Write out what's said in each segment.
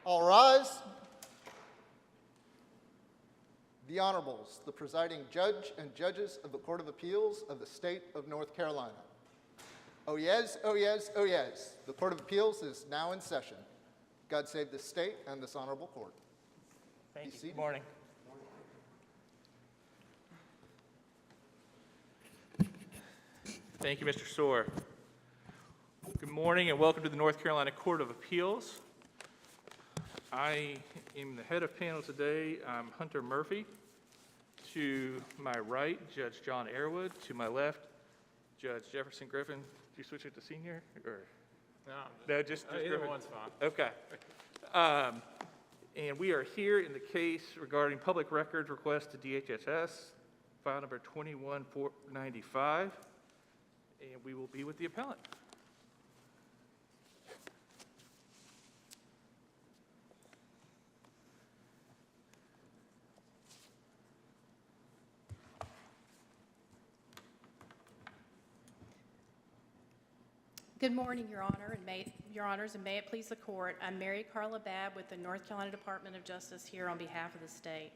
All rise. The Honorables, the presiding judge and judges of the Court of Appeals of the State of North Carolina. Oh yes, oh yes, oh yes. The Court of Appeals is now in session. God save this state and this honorable court. Thank you. Good morning. Thank you, Mr. Soar. Good morning and welcome to the North Carolina Court of Appeals. I am the head of panel today. I'm Hunter Murphy. To my right, Judge John Airwood. To my left, Judge Jefferson Griffin. Did you switch it to senior? Or? No, just either Griffin? one's fine. Okay. And we are here in the case regarding public records request to DHHS, file number 21495, and we will be with the appellant. Good morning, Your Honor, and Your Honors, and may it please the Court. I'm Mary Carla Babb with the North Carolina Department of Justice here on behalf of the state.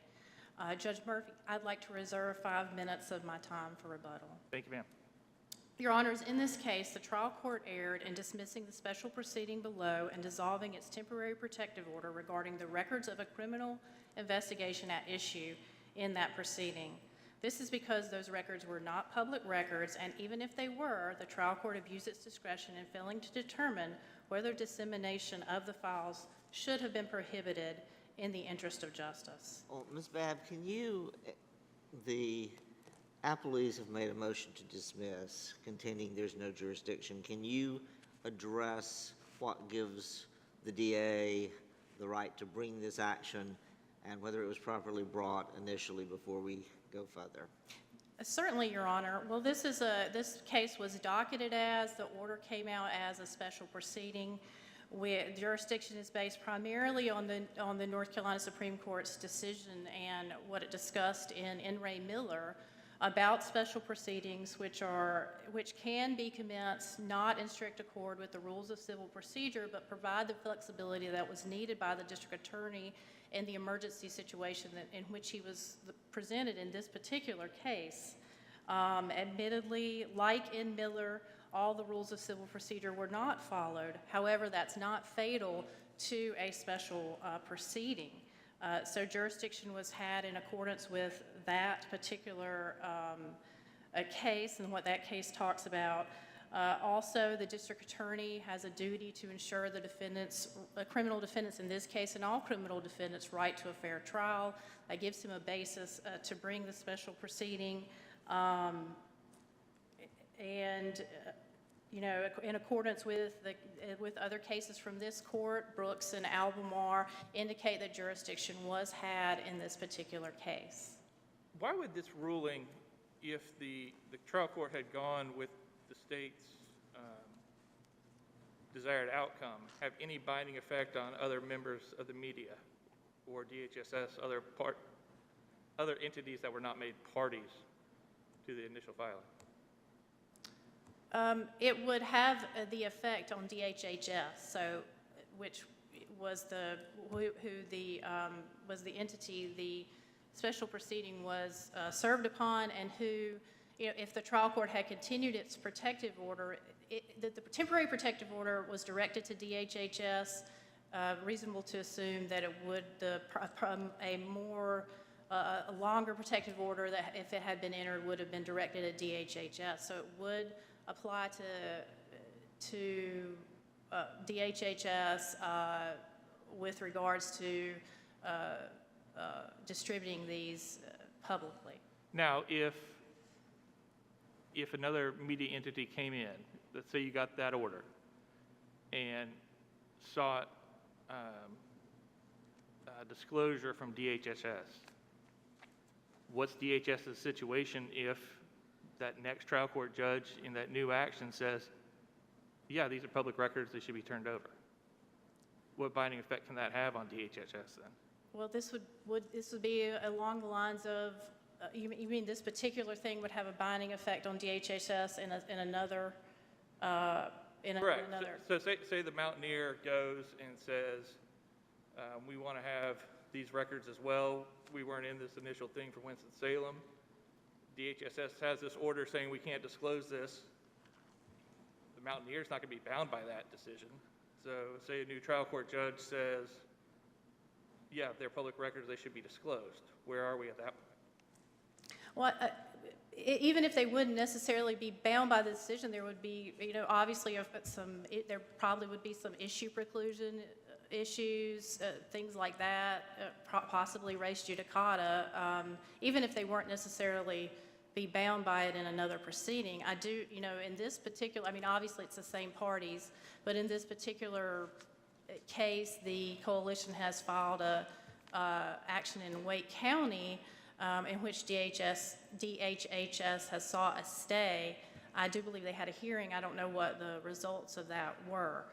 Judge Murphy, I'd like to reserve 5 minutes of my time for rebuttal. Thank you, ma'am. Your Honors, in this case, the trial court erred in dismissing the special proceeding below and dissolving its temporary protective order regarding the records of a criminal investigation at issue in that proceeding. This is because those records were not public records, and even if they were, the trial court abused its discretion in failing to determine whether dissemination of the files should have been prohibited in the interest of justice. Well, Ms. Babb, the appellees have made a motion to dismiss contending there's no jurisdiction. Can you address what gives the DA the right to bring this action and whether it was properly brought initially before we go further? Certainly, Your Honor. Well, this case was docketed as, the order came out as a special proceeding. Jurisdiction is based primarily on the North Carolina Supreme Court's decision and what it discussed in N. Ray Miller about special proceedings which can be commenced not in strict accord with the rules of civil procedure, but provide the flexibility that was needed by the district attorney in the emergency situation in which he was presented in this particular case. Admittedly, like in Miller, all the rules of civil procedure were not followed. However, that's not fatal to a special proceeding. So jurisdiction was had in accordance with that particular case and what that case talks about. Also, the district attorney has a duty to ensure the criminal defendants in this case and all criminal defendants' right to a fair trial. That gives him a basis to bring the special proceeding. In accordance with other cases from this court, Brooks and Albemarle indicate that jurisdiction was had in this particular case. Why would this ruling, if the trial court had gone with the state's desired outcome, have any binding effect on other members of the media or DHHS, other entities that were not made parties to the initial filing? It would have the effect on DHHS, which was the entity the special proceeding was served upon, and who, if the trial court had continued its protective order, the temporary protective order was directed to DHHS. Reasonable to assume that it would a longer protective order that, if it had been entered, would have been directed at DHHS. So it would apply to DHHS with regards to distributing these publicly. Now, if another media entity came in, let's say you got that order, and sought disclosure from DHHS, what's DHS's situation if that next trial court judge in that new action says, yeah, these are public records, they should be turned over? What binding effect can that have on DHHS then? Well, this would be along the lines of, you mean this particular thing would have a binding effect on DHHS in another? Correct. So say the Mountaineer goes and says, We want to have these records as well. We weren't in this initial thing for Winston-Salem. DHSS has this order saying we can't disclose this. The Mountaineer's not going to be bound by that decision. So say a new trial court judge says, yeah, they're public records, they should be disclosed. Where are we at that point? Well, even if they wouldn't necessarily be bound by the decision, there would be, obviously there probably would be some issue preclusion issues, things like that, possibly res judicata, even if they weren't necessarily be bound by it in another proceeding. I do, in this particular, obviously it's the same parties, but in this particular case, the coalition has filed a action in Wake County in which DHHS has sought a stay. I do believe they had a hearing. I don't know what the results of that were.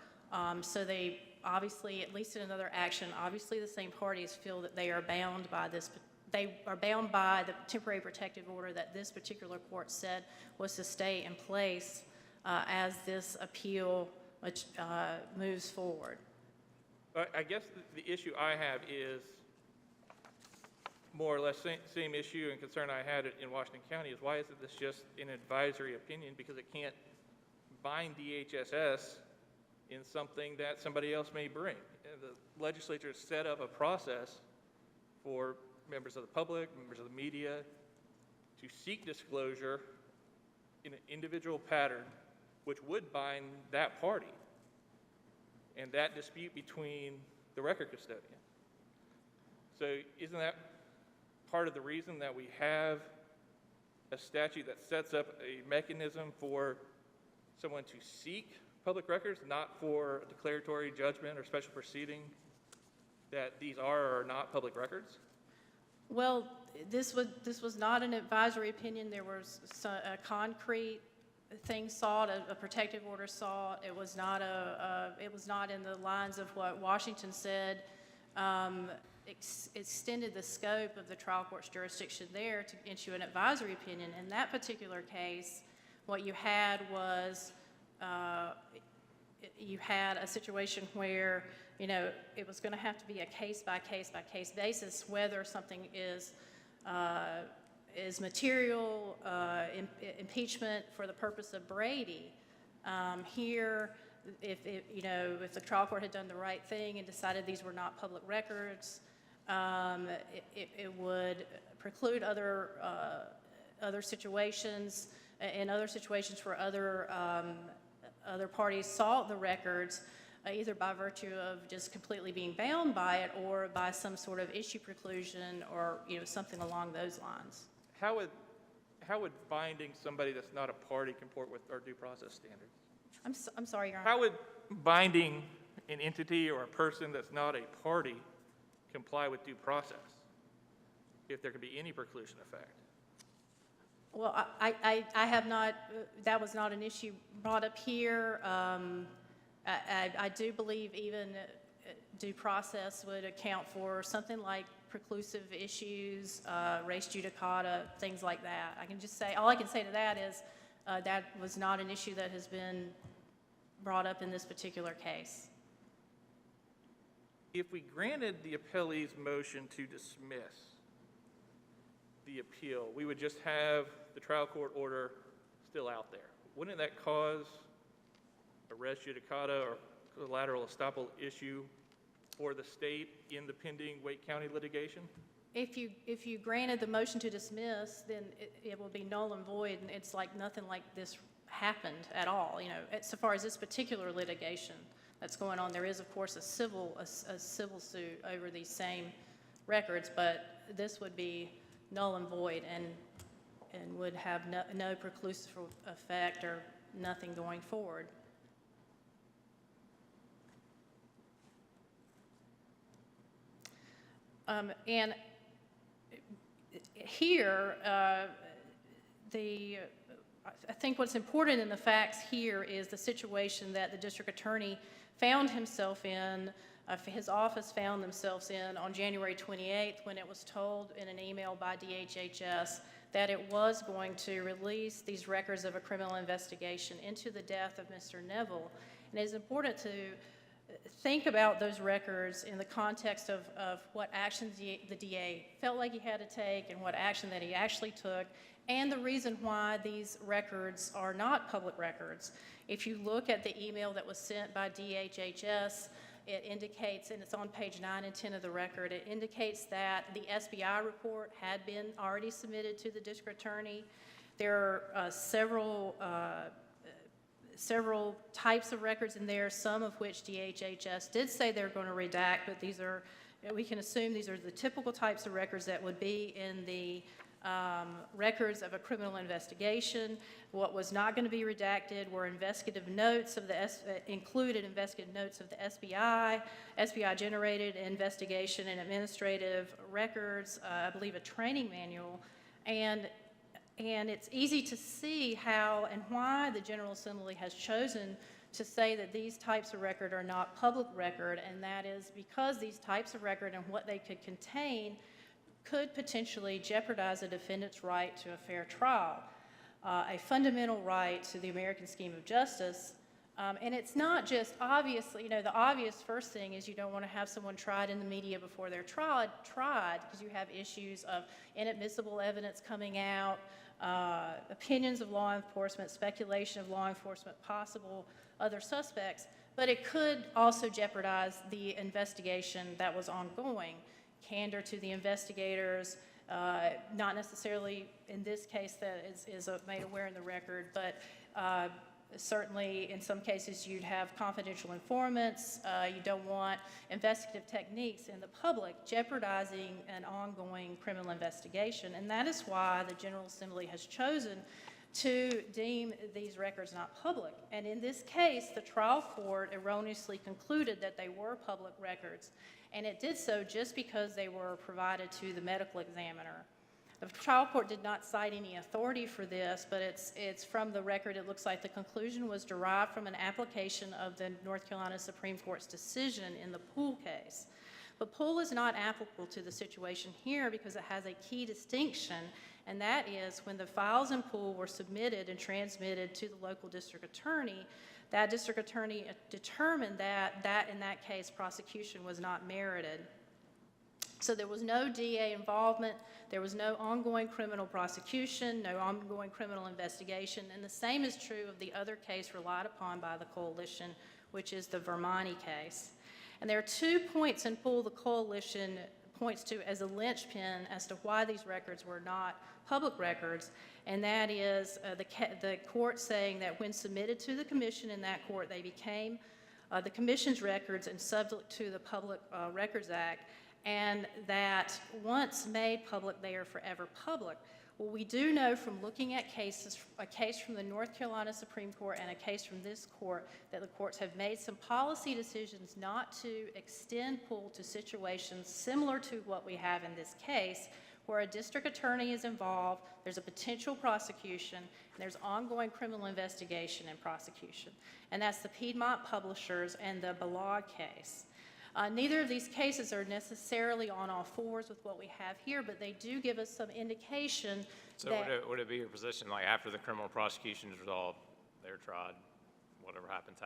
So they obviously, at least in another action, obviously the same parties feel that they are bound by this. They are bound by the temporary protective order that this particular court said was to stay in place as this appeal moves forward. I guess the issue I have is more or less same issue and concern I had in Washington County is why isn't this just an advisory opinion, because it can't bind DHSS in something that somebody else may bring. And the legislature set up a process for members of the public, members of the media, to seek disclosure in an individual pattern which would bind that party and that dispute between the record custodian. So isn't that part of the reason that we have a statute that sets up a mechanism for someone to seek public records, not for a declaratory judgment or special proceeding that these are or are not public records? Well, this was not an advisory opinion. There was a concrete thing sought, a protective order sought. It was not it was not in the lines of what Washington said. Extended the scope of the trial court's jurisdiction there to issue an advisory opinion. In that particular case, what you had was you had a situation where it was going to have to be a case-by-case basis whether something is material impeachment for the purpose of Brady. Here, if the trial court had done the right thing and decided these were not public records, it would preclude other situations. In other situations where other parties sought the records, either by virtue of just completely being bound by it or by some sort of issue preclusion or something along those lines. How would binding somebody that's not a party comport with our due process standards? I'm sorry, Your Honor. How would binding an entity or a person that's not a party comply with due process if there could be any preclusion effect? Well, I have not, that was not an issue brought up here. I do believe even due process would account for something like preclusive issues, res judicata, things like that. I can just say, all I can say to that is that was not an issue that has been brought up in this particular case. If we granted the appellee's motion to dismiss the appeal, we would just have the trial court order still out there. Wouldn't that cause a res judicata or collateral estoppel issue for the state in the pending Wake County litigation? If you granted the motion to dismiss, then it will be null and void, and it's like nothing like this happened at all. So far as this particular litigation that's going on, there is of course a civil suit over these same records, but this would be null and void and would have no preclusive effect or nothing going forward. And here, I think what's important in the facts here is the situation that the district attorney found himself in, his office found themselves in on January 28th when it was told in an email by DHHS that it was going to release these records of a criminal investigation into the death of Mr. Neville. And it is important to think about those records in the context of what actions the DA felt like he had to take and what action that he actually took, and the reason why these records are not public records. If you look at the email that was sent by DHHS, it indicates, and it's on page 9 and 10 of the record, it indicates that the SBI report had been already submitted to the district attorney. There are several types of records in there, some of which DHHS did say they're going to redact, but these are, we can assume these are the typical types of records that would be in the records of a criminal investigation. What was not going to be redacted were investigative notes of the included investigative notes of the SBI, SBI-generated investigation and administrative records, I believe a training manual, and it's easy to see how and why the General Assembly has chosen to say that these types of record are not public record, and that is because these types of record and what they could contain could potentially jeopardize a defendant's right to a fair trial, a fundamental right to the American scheme of justice. And it's not just obviously, the obvious first thing is you don't want to have someone tried in the media before they're tried because you have issues of inadmissible evidence coming out, opinions of law enforcement, speculation of law enforcement, possible other suspects, but it could also jeopardize the investigation that was ongoing. Candor to the investigators, not necessarily in this case that is made aware in the record, but certainly in some cases you'd have confidential informants. You don't want investigative techniques in the public jeopardizing an ongoing criminal investigation, and that is why the General Assembly has chosen to deem these records not public. And in this case, the trial court erroneously concluded that they were public records, and it did so just because they were provided to the medical examiner. The trial court did not cite any authority for this, but it's from the record. It looks like the conclusion was derived from an application of the North Carolina Supreme Court's decision in the Poole case. But Poole is not applicable to the situation here because it has a key distinction, and that is when the files in Poole were submitted and transmitted to the local district attorney, that district attorney determined that in that case prosecution was not merited. So there was no DA involvement, there was no ongoing criminal prosecution, no ongoing criminal investigation, and the same is true of the other case relied upon by the coalition, which is the Vermani case. And there are 2 points in Poole the coalition points to as a linchpin as to why these records were not public records, and that is the court saying that when submitted to the commission in that court, they became the commission's records and subject to the Public Records Act, and that once made public, they are forever public. Well, we do know from looking at cases, a case from the North Carolina Supreme Court and a case from this court, that the courts have made some policy decisions not to extend Poole to situations similar to what we have in this case, where a district attorney is involved, there's a potential prosecution, and there's ongoing criminal investigation and prosecution. And that's the Piedmont Publishers and the Balog case. Neither of these cases are necessarily on all fours with what we have here, but they do give us some indication that... So would it be your position, like after the criminal prosecution is resolved, they're tried, whatever happens,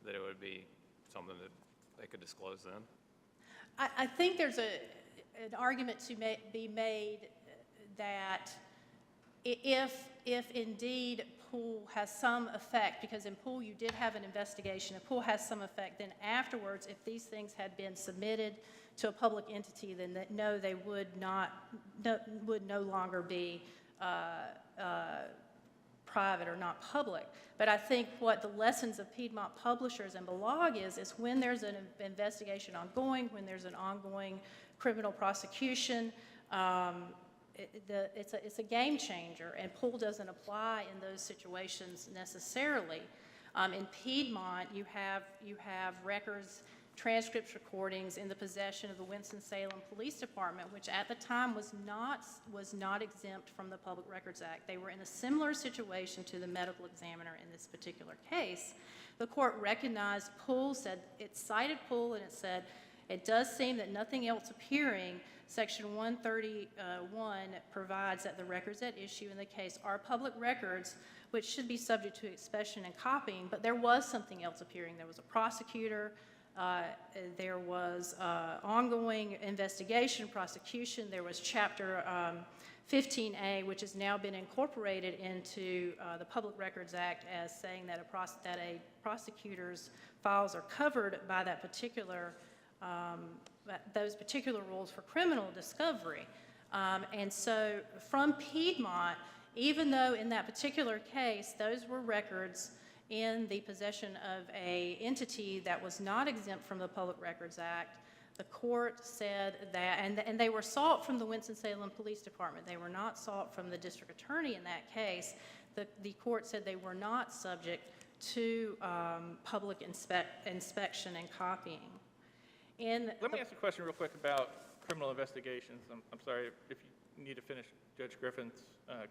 that it would be something that they could disclose then? I think there's an argument to be made that if indeed Poole has some effect, because in Poole you did have an investigation, if Poole has some effect, then afterwards, if these things had been submitted to a public entity, then no, they would no longer be private or not public. But I think what the lessons of Piedmont Publishers and Balog is when there's an investigation ongoing, when there's an ongoing criminal prosecution, it's a game changer, and Poole doesn't apply in those situations necessarily. In Piedmont, you have records, transcripts, recordings in the possession of the Winston-Salem Police Department, which at the time was not exempt from the Public Records Act. They were in a similar situation to the medical examiner in this particular case. The court recognized Poole, said it cited Poole, and it said it does seem that nothing else appearing. Section 131 provides that the records at issue in the case are public records, which should be subject to inspection and copying, but there was something else appearing. There was a prosecutor, There was ongoing investigation, prosecution. There was Chapter 15A, which has now been incorporated into the Public Records Act as saying that a prosecutor's files are covered by that particular, those particular rules for criminal discovery. And so from Piedmont, even though in that particular case, those were records in the possession of an entity that was not exempt from the Public Records Act, the court said that, and they were sought from the Winston-Salem Police Department. They were not sought from the district attorney in that case. The court said they were not subject to public inspection and copying. Let me ask a question real quick about criminal investigations. I'm sorry if you need to finish Judge Griffin's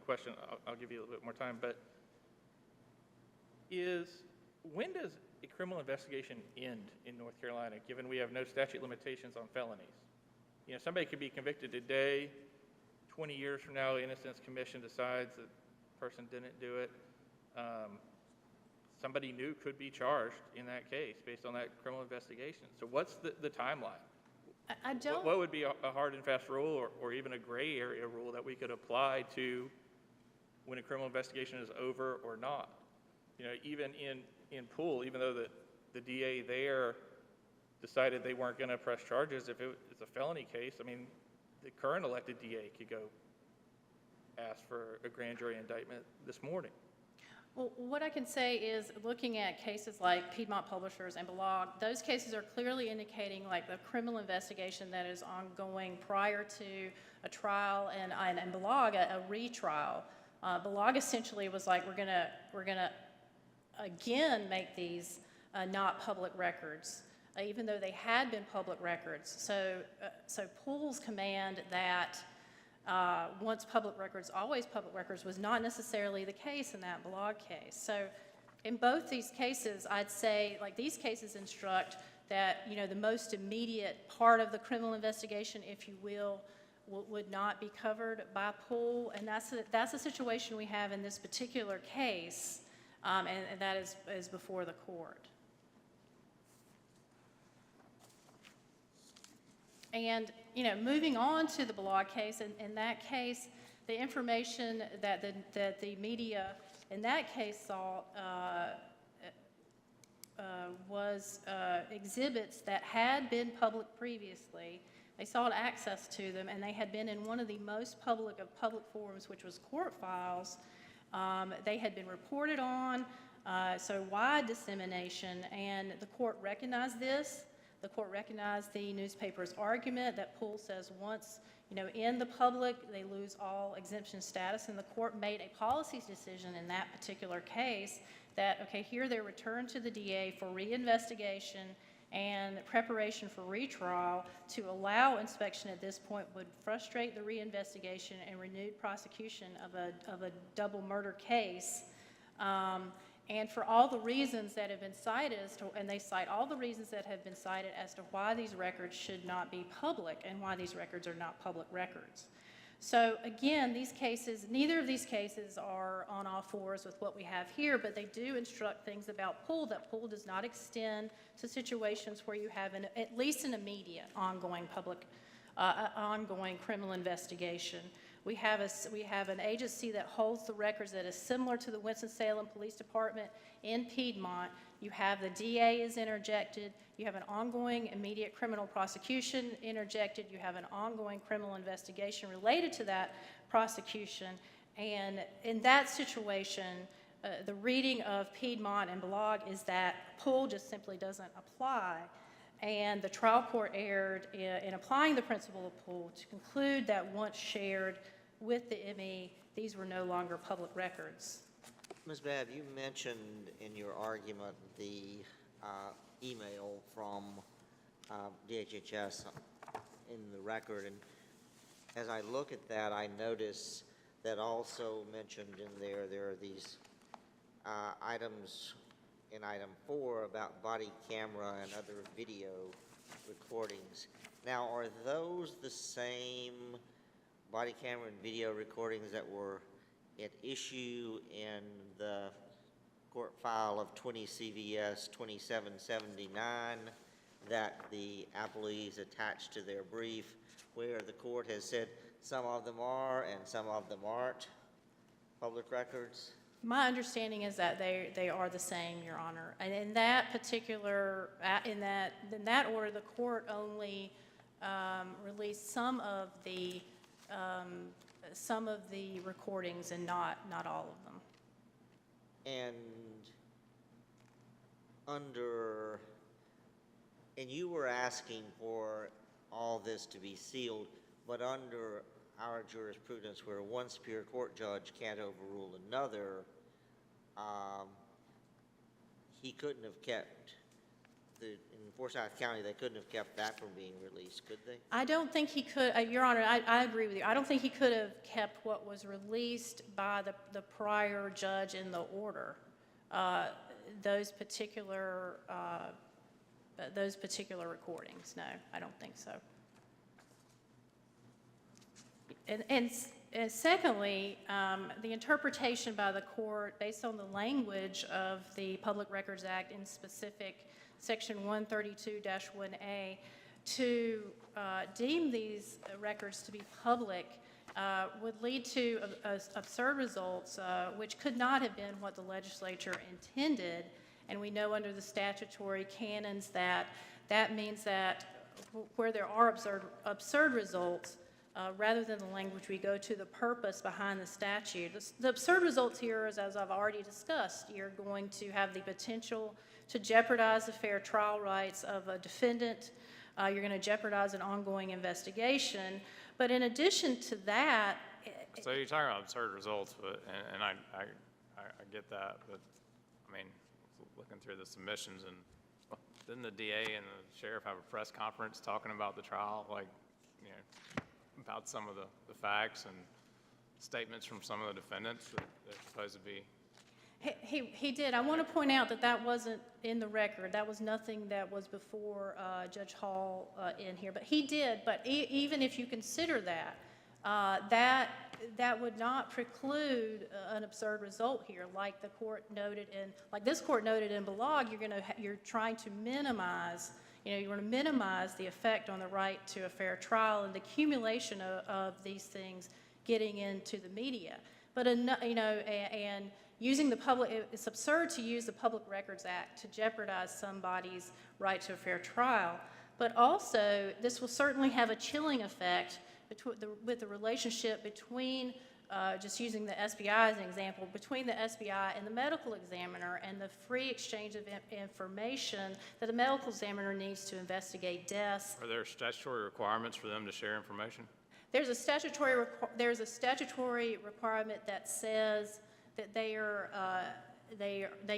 question. I'll give you a little bit more time. But when does a criminal investigation end in North Carolina, given we have no statute limitations on felonies? You know, somebody could be convicted today, 20 years from now, the Innocence Commission decides that the person didn't do it. Somebody new could be charged in that case based on that criminal investigation. So what's the timeline? I don't. What would be a hard and fast rule or even a gray area rule that we could apply to when a criminal investigation is over or not? You know, even in Poole, even though the DA there decided they weren't going to press charges, if it's a felony case, I mean, the current elected DA could go ask for a grand jury indictment this morning. Well, what I can say is, looking at cases like Piedmont Publishers and Blog, those cases are clearly indicating like the criminal investigation that is ongoing prior to a trial, and Blog a retrial. Blog essentially was like, we're gonna again make these not public records, even though they had been public records. So Poole's command that once public records, always public records, was not necessarily the case in that Blog case. So in both these cases, I'd say, like, these cases instruct that, you know, the most immediate part of the criminal investigation, if you will, would not be covered by Poole, and that's the situation we have in this particular case, and that is before the court. And, you know, moving on to the Blog case, in that case, the information that the media in that case saw was exhibits that had been public previously. They sought access to them, and they had been in one of the most public of public forums, which was court files. They had been reported on, so wide dissemination, and the court recognized this. The court recognized the newspaper's argument that Poole says once, you know, in the public, they lose all exemption status, and the court made a policy decision in that particular case that, okay, here they're returned to the DA for reinvestigation and preparation for retrial. To allow inspection at this point would frustrate the reinvestigation and renewed prosecution of a double murder case. And for all the reasons that have been cited, and they cite all the reasons that have been cited as to why these records should not be public and why these records are not public records. So again, these cases, neither of these cases are on all fours with what we have here, but they do instruct things about Poole, that Poole does not extend to situations where you have at least an immediate ongoing ongoing criminal investigation. We have an agency that holds the records that is similar to the Winston-Salem Police Department in Piedmont. You have the DA is interjected. You have an ongoing immediate criminal prosecution interjected. You have an ongoing criminal investigation related to that prosecution. And in that situation, the reading of Piedmont and Blog is that Poole just simply doesn't apply. And the trial court erred in applying the principle of Poole to conclude that once shared with the ME, these were no longer public records. Ms. Babb, you mentioned in your argument the email from DHHS in the record, and as I look at that, I notice that also mentioned in there are these items in item 4 about body camera and other video recordings. Now, are those the same body camera and video recordings that were at issue in the court file of 20 CVS 2779 that the appellees attached to their brief, where the court has said some of them are and some of them aren't public records? My understanding is that they are the same, Your Honor. And in that particular, in that order, the court only released some of the recordings and not all of them. And and you were asking for all this to be sealed, but under our jurisprudence where one Superior Court judge can't overrule another, he couldn't have kept, in Forsyth County, they couldn't have kept that from being released, could they? I don't think he could, Your Honor, I agree with you. I don't think he could have kept what was released by the prior judge in the order. Those particular recordings, no, I don't think so. And secondly, the interpretation by the court, based on the language of the Public Records Act, in specific Section 132-1A, to deem these records to be public would lead to absurd results, which could not have been what the legislature intended. And we know under the statutory canons that means that where there are absurd results, rather than the language, we go to the purpose behind the statute. The absurd results here is, as I've already discussed, you're going to have the potential to jeopardize the fair trial rights of a defendant. You're going to jeopardize an ongoing investigation. But in addition to that... So you're talking about absurd results, but, and I get that, but, I mean, looking through the submissions, and didn't the DA and the sheriff have a press conference talking about the trial, like, you know, about some of the facts and statements from some of the defendants that they're supposed to be? He did. I want to point out that wasn't in the record. That was nothing that was before Judge Hall in here. But he did. But even if you consider that, that would not preclude an absurd result here. Like the court noted like this court noted in Balog, you're trying to minimize. You want to minimize the effect on the right to a fair trial and the accumulation of these things getting into the media. But and using the public, it's absurd to use the Public Records Act to jeopardize somebody's right to a fair trial. But also, this will certainly have a chilling effect with the relationship between, just using the SBI as an example, between the SBI and the medical examiner and the free exchange of information that a medical examiner needs to investigate deaths. Are there statutory requirements for them to share information? There's a statutory requirement that says that they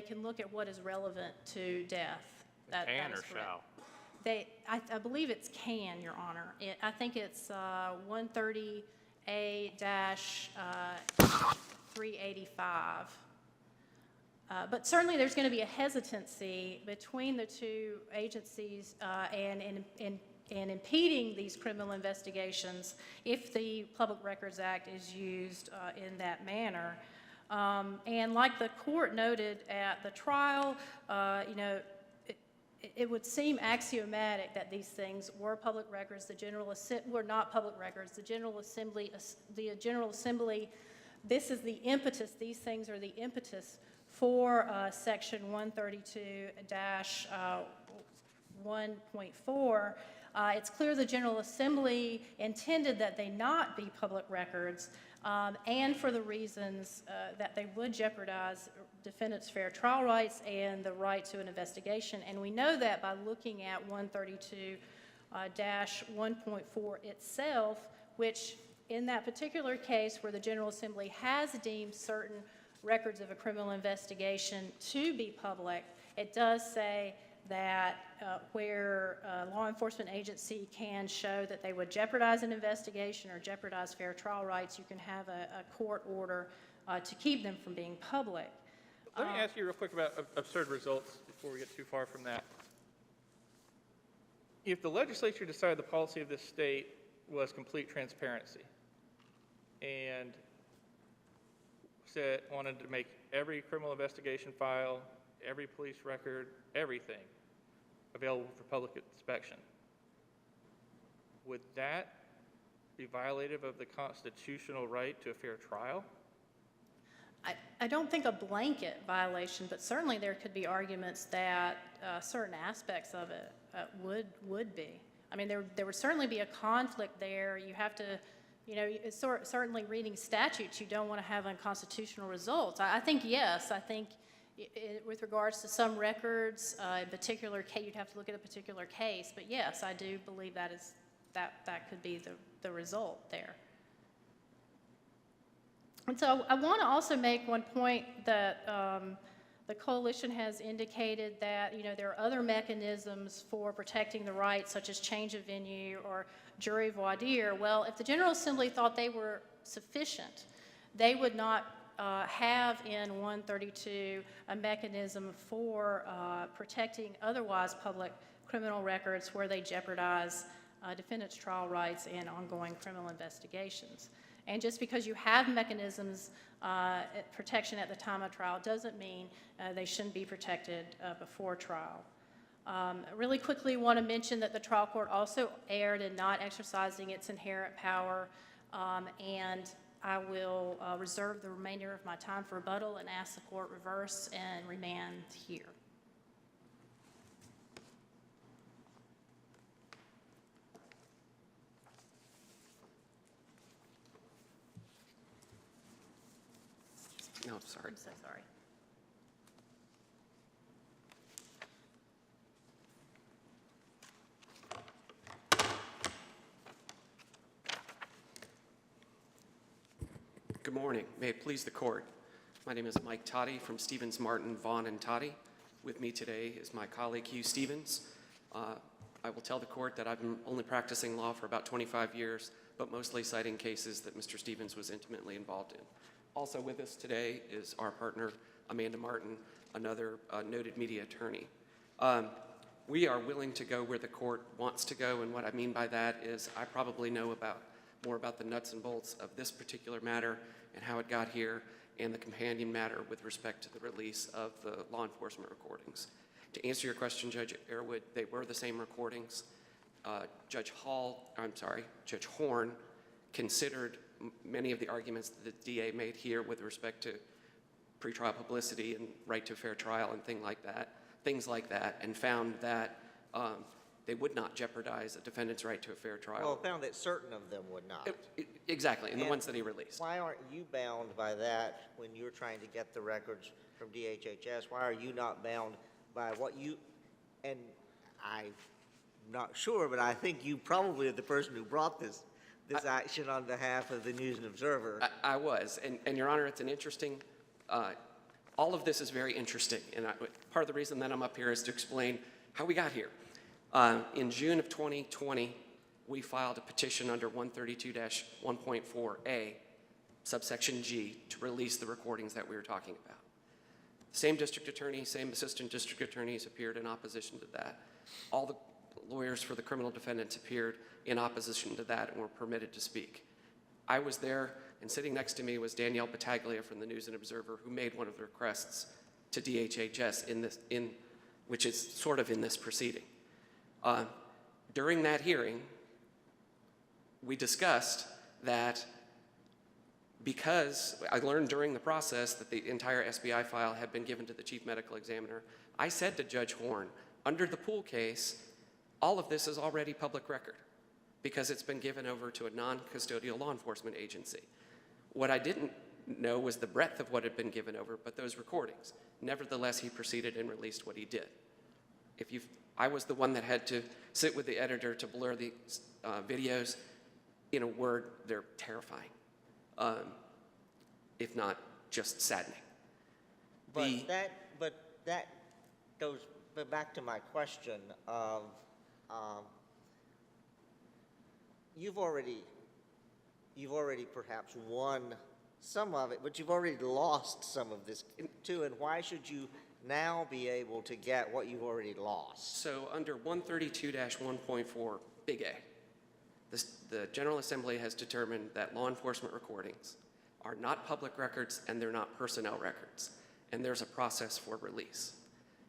can look at what is relevant to death. Can or shall? I believe it's can, Your Honor. I think it's 130A-385. But certainly there's going to be a hesitancy between the two agencies and impeding these criminal investigations if the Public Records Act is used in that manner. And like the court noted at the trial, it would seem axiomatic that these things were public records. Were not public records. The General Assembly. This is the impetus. These things are the impetus for Section 132-1.4. It's clear the General Assembly intended that they not be public records, and for the reasons that they would jeopardize defendants' fair trial rights and the right to an investigation. And we know that by looking at 132-1.4 itself, which in that particular case where the General Assembly has deemed certain records of a criminal investigation to be public, it does say that where a law enforcement agency can show that they would jeopardize an investigation or jeopardize fair trial rights, you can have a court order to keep them from being public. Let me ask you real quick about absurd results before we get too far from that. If the legislature decided the policy of this state was complete transparency and wanted to make every criminal investigation file, every police record, everything available for public inspection. Would that be violative of the constitutional right to a fair trial? I don't think a blanket violation, but certainly there could be arguments that certain aspects of it would be. I mean, there would certainly be a conflict there. You have to, it's certainly reading statutes, you don't want to have unconstitutional results. I think, yes, I think with regards to some records, in particular case, you'd have to look at a particular case, but yes, I do believe that could be the result there. And so I want to also make one point that the coalition has indicated that, there are other mechanisms for protecting the rights, such as change of venue or jury voir dire. Well, if the General Assembly thought they were sufficient, they would not have in 132 a mechanism for protecting otherwise public criminal records where they jeopardize defendants' trial rights and ongoing criminal investigations. And just because you have mechanisms, protection at the time of trial doesn't mean they shouldn't be protected before trial. Really quickly want to mention that the trial court also erred in not exercising its inherent power, and I will reserve the remainder of my time for rebuttal and ask the court reverse and remand here. No, sorry. I'm so sorry. Good morning. May it please the court. My name is Mike Toddy from Stevens, Martin, Vaughn, and Toddy. With me today is my colleague Hugh Stevens. I will tell the court that I've been only practicing law for about 25 years, but mostly citing cases that Mr. Stevens was intimately involved in. Also with us today is our partner, Amanda Martin, another noted media attorney. We are willing to go where the court wants to go, and what I mean by that is I probably know more about the nuts and bolts of this particular matter and how it got here, and the companion matter with respect to the release of the law enforcement recordings. To answer your question, Judge Airwood, they were the same recordings. Judge Horn considered many of the arguments that the DA made here with respect to pretrial publicity and right to a fair trial and things like that, and found that they would not jeopardize a defendant's right to a fair trial. Well, found that certain of them would not. Exactly, and the ones that he released. Why aren't you bound by that when you're trying to get the records from DHHS? Why are you not bound by what you, and I'm not sure, but I think you probably are the person who brought this action on behalf of the News and Observer. I was, and Your Honor, it's an interesting, all of this is very interesting, and part of the reason that I'm up here is to explain how we got here. In June of 2020, we filed a petition under 132-1.4a, subsection G, to release the recordings that we were talking about. Same district attorney, same assistant district attorneys appeared in opposition to that. All the lawyers for the criminal defendants appeared in opposition to that and were permitted to speak. I was there, and sitting next to me was Danielle Battaglia from the News and Observer, who made one of the requests to DHHS which is sort of in this proceeding. During that hearing, we discussed that because I learned during the process that the entire SBI file had been given to the chief medical examiner, I said to Judge Horn, under the Poole case, all of this is already public record because it's been given over to a non-custodial law enforcement agency. What I didn't know was the breadth of what had been given over, but those recordings. Nevertheless, he proceeded and released what he did. I was the one that had to sit with the editor to blur the videos. In a word, they're terrifying, if not just saddening. But that goes back to my question of you've already perhaps won some of it, but you've already lost some of this too. And why should you now be able to get what you've already lost? So under 132-1.4 big A, the General Assembly has determined that law enforcement recordings are not public records and they're not personnel records, and there's a process for release.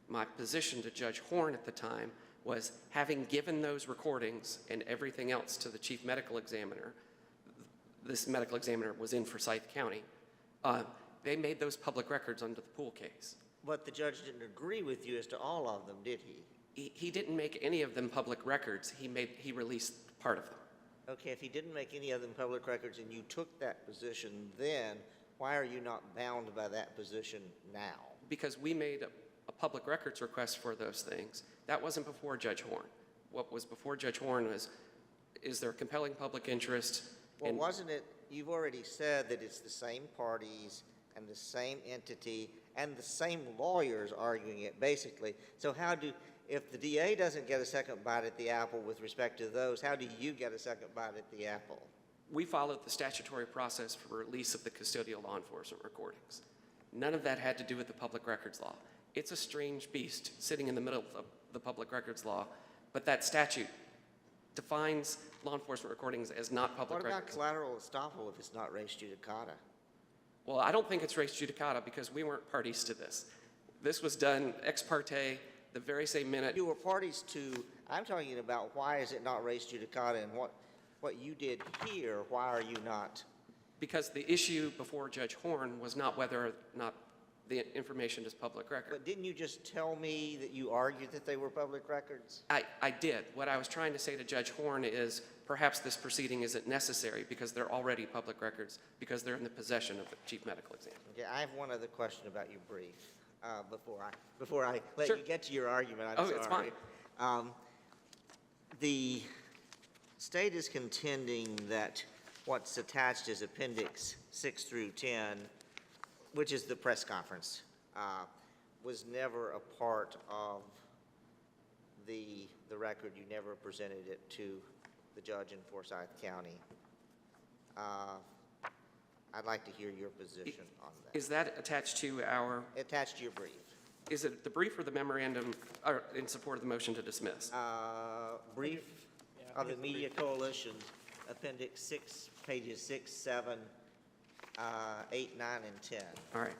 My position to Judge Horn at the time was having given those recordings and everything else to the chief medical examiner. This medical examiner was in Forsyth County. They made those public records under the Poole case. But the judge didn't agree with you as to all of them, did he? He didn't make any of them public records. He released part of them. Okay, if he didn't make any of them public records and you took that position then, why are you not bound by that position now? Because we made a public records request for those things. That wasn't before Judge Horn. What was before Judge Horn was, is there a compelling public interest? Well, wasn't it, you've already said that it's the same parties and the same entity and the same lawyers arguing it, basically. So if the DA doesn't get a second bite at the apple with respect to those, how do you get a second bite at the apple? We followed the statutory process for release of the custodial law enforcement recordings. None of that had to do with the public records law. It's a strange beast sitting in the middle of the public records law, but that statute defines law enforcement recordings as not public records. What about collateral estoppel if it's not res judicata? Well, I don't think it's res judicata because we weren't parties to this. This was done ex parte the very same minute. You were parties to, I'm talking about why is it not res judicata and what you did here, why are you not? Because the issue before Judge Horn was not whether or not the information is public record. But didn't you just tell me that you argued that they were public records? I did. What I was trying to say to Judge Horn is perhaps this proceeding isn't necessary because they're already public records, because they're in the possession of the chief medical examiner. Okay, I have one other question about your brief before I let Sure. you get to your argument. I'm Oh, sorry. it's fine. The state is contending that what's attached as Appendix 6 through 10, which is the press conference, was never a part of the record. You never presented it to the judge in Forsyth County. I'd like to hear your position on that. Is that attached to our, Attached to your brief. is it the brief or the memorandum in support of the motion to dismiss? Brief of the Media Coalition, Appendix 6, pages 6, 7, 8, 9, and 10. All right.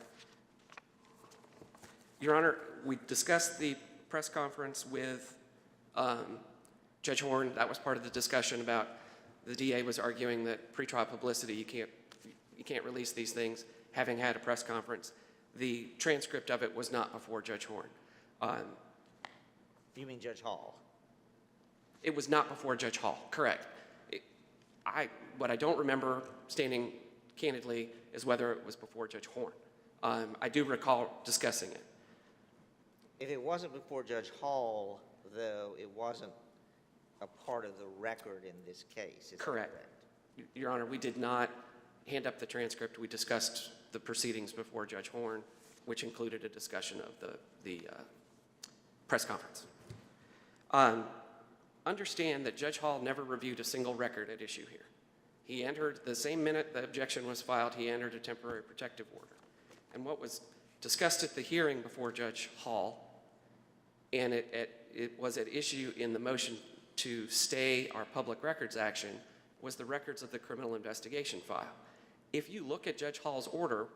Your Honor, we discussed the press conference with Judge Horn. That was part of the discussion about the DA was arguing that pretrial publicity, you can't release these things, having had a press conference. The transcript of it was not before Judge Horn. You mean Judge Hall? It was not before Judge Hall, correct. What I don't remember, standing candidly, is whether it was before Judge Horn. I do recall discussing it. If it wasn't before Judge Hall, though, it wasn't a part of the record in this case, is that Correct. Your Honor, we did not hand up the transcript. We discussed the proceedings before Judge Horn, which included a discussion of the press conference. Understand that Judge Hall never reviewed a single record at issue here. He entered, the same minute the objection was filed, he entered a temporary protective order. And what was discussed at the hearing before Judge Hall, and it was at issue in the motion to stay our public records action, was the records of the criminal investigation file. If you look at Judge Hall's order,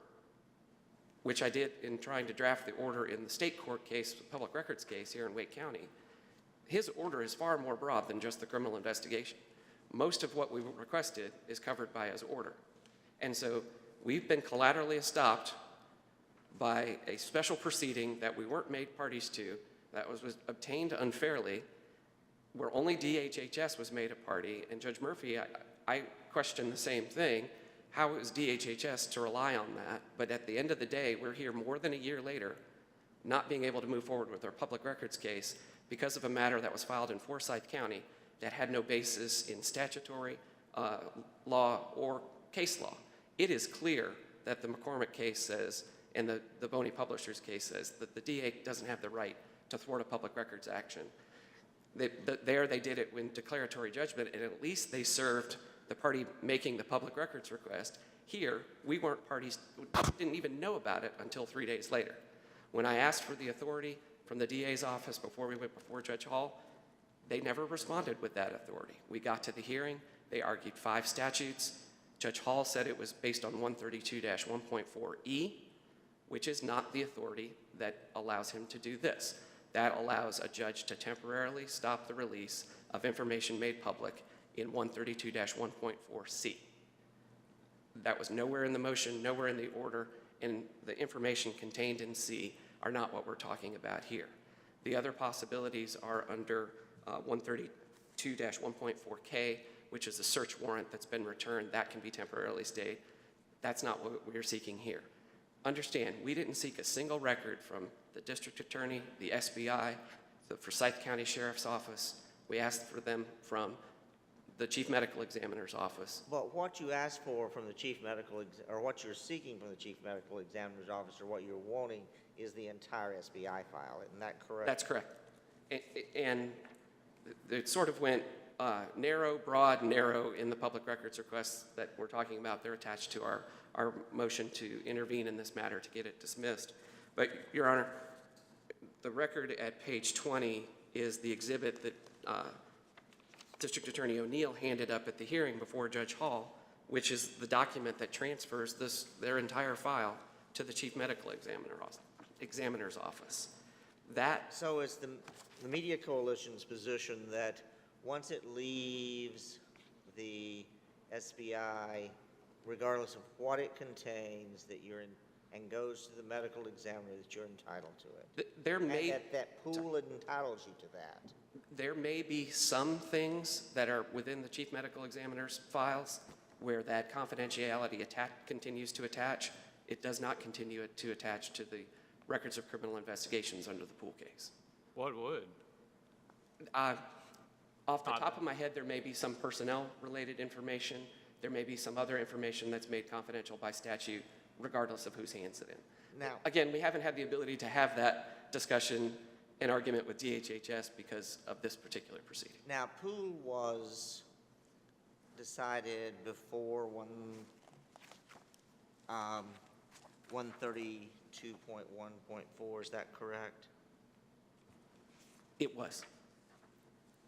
which I did in trying to draft the order in the state court case, the public records case here in Wake County, his order is far more broad than just the criminal investigation. Most of what we requested is covered by his order. And so we've been collaterally estopped by a special proceeding that we weren't made parties to, that was obtained unfairly, where only DHHS was made a party. And Judge Murphy, I question the same thing. How is DHHS to rely on that? But at the end of the day, we're here more than a year later, not being able to move forward with our public records case because of a matter that was filed in Forsyth County that had no basis in statutory law or case law. It is clear that the McCormick case says, and the Boney Publishers case says, that the DA doesn't have the right to thwart a public records action. There they did it with declaratory judgment, and at least they served the party making the public records request. Here, we weren't parties, didn't even know about it until 3 days later. When I asked for the authority from the DA's office before we went before Judge Hall, they never responded with that authority. We got to the hearing, they argued 5 statutes. Judge Hall said it was based on 132-1.4E, which is not the authority that allows him to do this. That allows a judge to temporarily stop the release of information made public in 132-1.4C. That was nowhere in the motion, nowhere in the order, and the information contained in C are not what we're talking about here. The other possibilities are under 132-1.4K, which is a search warrant that's been returned. That can be temporarily stayed. That's not what we're seeking here. Understand, we didn't seek a single record from the district attorney, the SBI, the Forsyth County Sheriff's Office. We asked for them from the Chief Medical Examiner's Office. But what you asked for from the chief medical, or what you're seeking from the chief medical examiner's office, or what you're wanting, is the entire SBI file. Isn't that correct? That's correct. And it sort of went narrow, broad, narrow in the public records requests that we're talking about. They're attached to our motion to intervene in this matter to get it dismissed. But, Your Honor, the record at page 20 is the exhibit that District Attorney O'Neill handed up at the hearing before Judge Hall, which is the document that transfers their entire file to the Chief Medical Examiner's Office. So it's the Media Coalition's position that once it leaves the SBI, regardless of what it contains, that and goes to the medical examiner, that you're entitled to it. That pool entitles you to that. There may be some things that are within the Chief Medical Examiner's files where that confidentiality continues to attach. It does not continue to attach to the records of criminal investigations under the pool case. What would? Off the top of my head, there may be some personnel-related information. There may be some other information that's made confidential by statute, regardless of whose hands it in. Now, Again, we haven't had the ability to have that discussion and argument with DHHS because of this particular proceeding. now pool was decided before 132.1.4, is that correct? It was.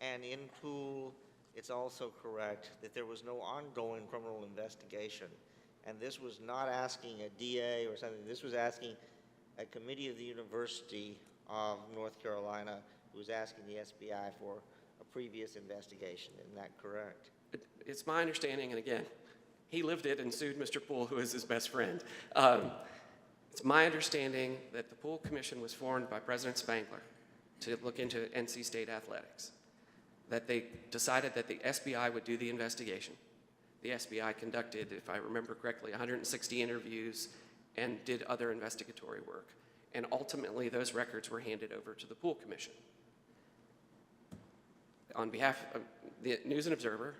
And in pool, it's also correct that there was no ongoing criminal investigation. And this was not asking a DA or something. This was asking a committee of the University of North Carolina who was asking the SBI for a previous investigation. Isn't that correct? It's my understanding, and again, he lived it and sued Mr. Poole, who is his best friend. It's my understanding that the Poole Commission was formed by President Spangler to look into NC State athletics, that they decided that the SBI would do the investigation. The SBI conducted, if I remember correctly, 160 interviews and did other investigatory work. And ultimately, those records were handed over to the Poole Commission. On behalf of the News and Observer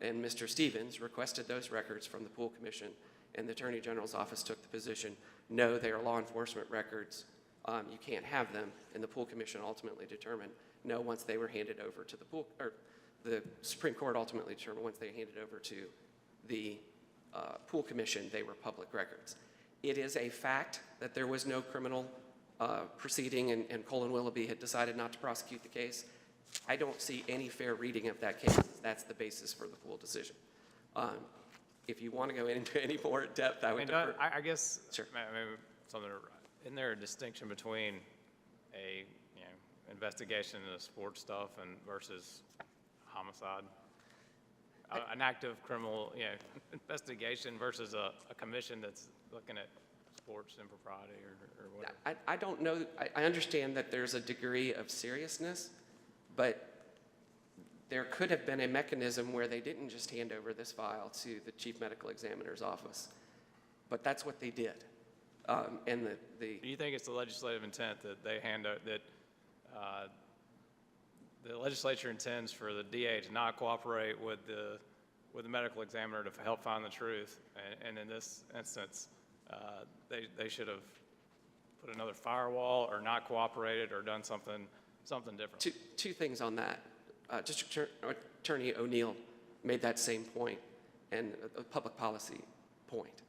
and Mr. Stevens requested those records from the Poole Commission, and the Attorney General's office took the position, no, they are law enforcement records, you can't have them, and the Poole Commission ultimately determined, no, once they were handed over to the Poole, or the Supreme Court ultimately determined once they handed over to the Poole Commission, they were public records. It is a fact that there was no criminal proceeding and Colin Willoughby had decided not to prosecute the case. I don't see any fair reading of that case. That's the basis for the Poole decision. If you want to go into any more depth, I would defer. I guess, Sure. maybe something, isn't there a distinction between a, investigation into sports stuff and versus homicide? An active criminal, investigation versus a commission that's looking at sports impropriety or whatever? I don't know. I understand that there's a degree of seriousness, but there could have been a mechanism where they didn't just hand over this file to the Chief Medical Examiner's office, but that's what they did. And Do you think it's the legislative intent that they hand out, that the legislature intends for the DA to not cooperate with the medical examiner to help find the truth, and in this instance, they should have put another firewall or not cooperated or done something different? Two things on that. District Attorney O'Neill made that same point, and a public policy point.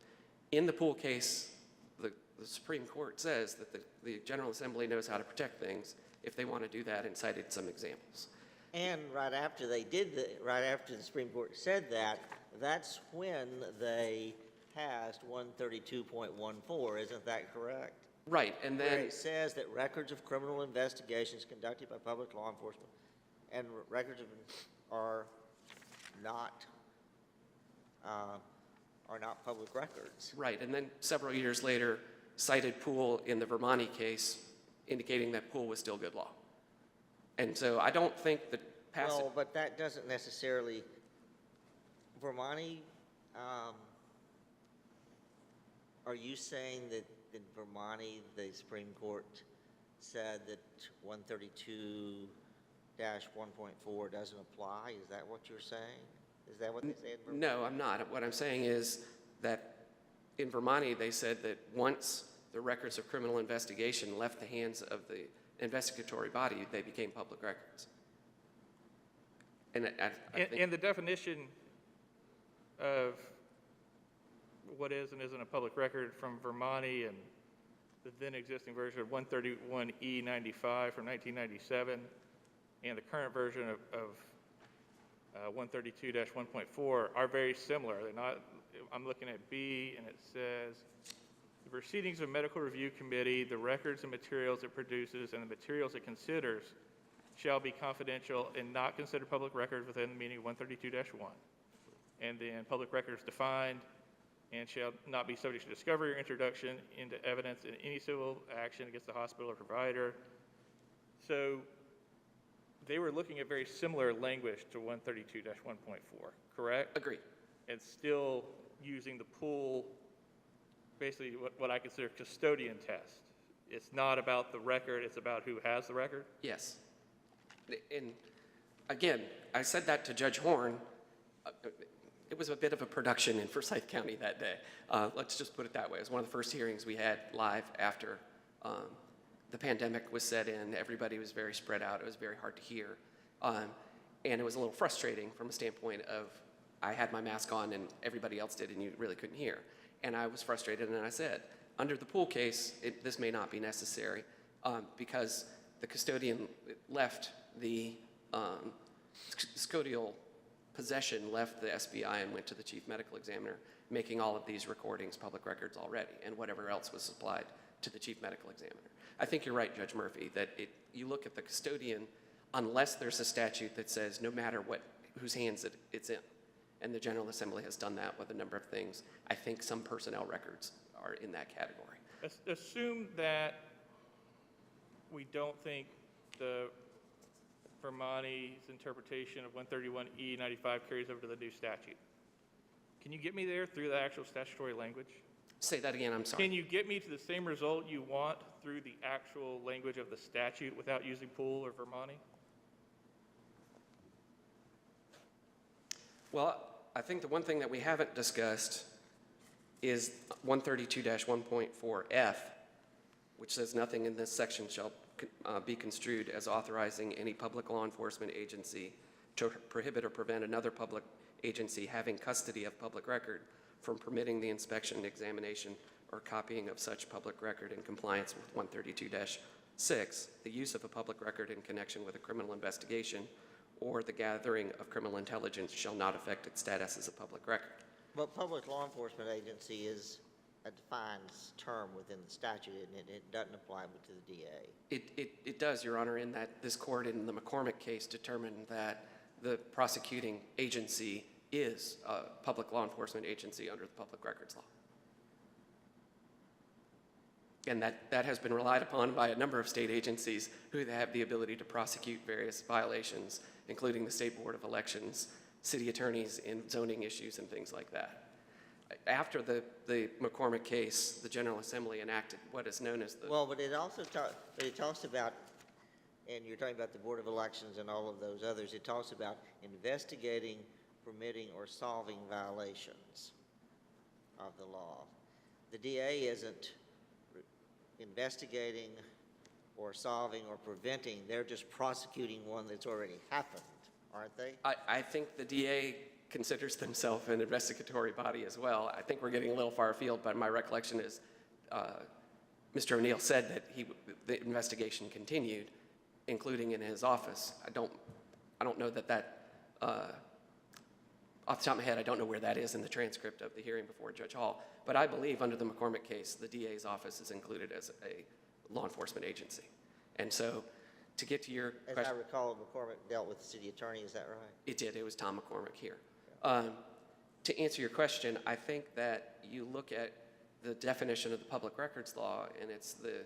In the Poole case, the Supreme Court says that the General Assembly knows how to protect things if they want to do that, and cited some examples. And right after they did right after the Supreme Court said that, that's when they passed 132.14. Isn't that correct? Right, and where then, it says that records of criminal investigations conducted by public law enforcement and records of, are not, public records. right, and then several years later, cited Poole in the Vermonti case, indicating that Poole was still good law. And so I don't think that passage, Well, but that doesn't necessarily, Vermonti, are you saying that in Vermonti, the Supreme Court said that 132-1.4 doesn't apply? Is that what you're saying? Is that what they said? in Vermonti? no, I'm not. What I'm saying is that in Vermonti, they said that once the records of criminal investigation left the hands of the investigatory body, they became public records. And I think, And the definition of what is and isn't a public record from Vermonti and the then existing version of 131E95 from 1997 and the current version of 132-1.4 are very similar. They're not, I'm looking at B and it says, the proceedings of medical review committee, the records and materials it produces and the materials it considers shall be confidential and not considered public records within the meaning of 132-1. And then public records defined and shall not be subject to discovery or introduction into evidence in any civil action against the hospital or provider. So they were looking at very similar language to 132-1.4, correct? agree. And still using the Poole, basically what I consider custodian test. It's not about the record, it's about who has the record. Yes. And again, I said that to Judge Horn. It was a bit of a production in Forsyth County that day. Let's just put it that way. It was one of the first hearings we had live after the pandemic was set in. Everybody was very spread out. It was very hard to hear. And it was a little frustrating from a standpoint of I had my mask on and everybody else did and you really couldn't hear. And I was frustrated and I said, under the Poole case, this may not be necessary because the custodian left the custodial possession left the SBI and went to the chief medical examiner, making all of these recordings public records already, and whatever else was supplied to the chief medical examiner. I think you're right, Judge Murphy, that you look at the custodian, unless there's a statute that says no matter whose hands it's in, and the General Assembly has done that with a number of things. I think some personnel records are in that category. Assume that we don't think the Vermonti's interpretation of 131E95 carries over to the new statute. Can you get me there through the actual statutory language? Say that again, I'm sorry. Can you get me to the same result you want through the actual language of the statute without using Poole or Vermonti? Well, I think the one thing that we haven't discussed is 132-1.4F, which says nothing in this section shall be construed as authorizing any public law enforcement agency to prohibit or prevent another public agency having custody of public record from permitting the inspection, examination, or copying of such public record in compliance with 132-6, the use of a public record in connection with a criminal investigation or the gathering of criminal intelligence shall not affect its status as a public record. But public law enforcement agency is a defined term within the statute, and it doesn't apply to the DA. It does, Your Honor, in that this court in the McCormick case determined that the prosecuting agency is a public law enforcement agency under the Public Records Law. And that has been relied upon by a number of state agencies who have the ability to prosecute various violations, including the State Board of Elections, city attorneys in zoning issues and things like that. After the McCormick case, the General Assembly enacted what is known as the... Well, but it also talks about, and you're talking about the Board of Elections and all of those others, it talks about investigating, permitting, or solving violations of the law. The DA isn't investigating or solving or preventing, they're just prosecuting one that's already happened, aren't they? I think the DA considers themselves an investigatory body as well. I think we're getting a little far afield, but my recollection is Mr. O'Neill said that the investigation continued, including in his office. I don't know that Off the top of my head, I don't know where that is in the transcript of the hearing before Judge Hall, but I believe under the McCormick case, the DA's office is included as a law enforcement agency. And so, to get to your As question. I recall, McCormick dealt with the city attorney, is that right? It did. It was Tom McCormick here. To answer your question, I think that you look at the definition of the public records law, and it's the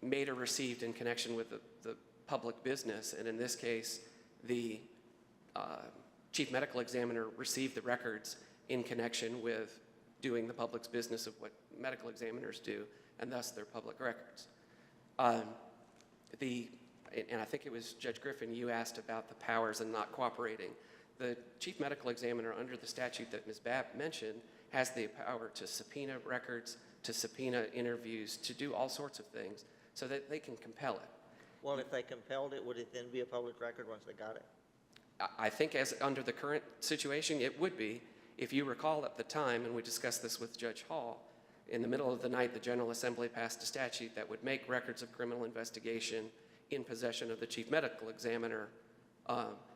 made or received in connection with the public business. And in this case, the chief medical examiner received the records in connection with doing the public's business of what medical examiners do, and thus they're public records. And I think it was Judge Griffin, you asked about the powers and not cooperating. The chief medical examiner under the statute that Ms. Babb mentioned has the power to subpoena records, to subpoena interviews, to do all sorts of things so that they can compel it. Well, if they compelled it, would it then be a public record once they got it? I think as under the current situation, it would be. If you recall at the time, and we discussed this with Judge Hall, in the middle of the night, the General Assembly passed a statute that would make records of criminal investigation in possession of the chief medical examiner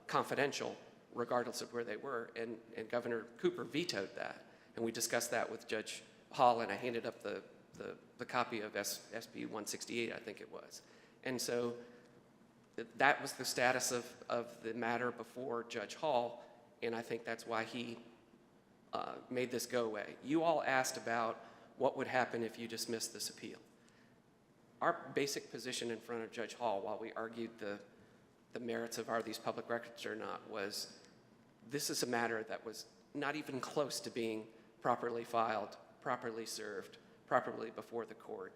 confidential, regardless of where they were, and Governor Cooper vetoed that. And we discussed that with Judge Hall, and I handed up the copy of SB 168, I think it was. And so that was the status of the matter before Judge Hall, and I think that's why he made this go away. You all asked about what would happen if you dismissed this appeal. Our basic position in front of Judge Hall, while we argued the merits of are these public records or not, was this is a matter that was not even close to being properly filed, properly served, properly before the court.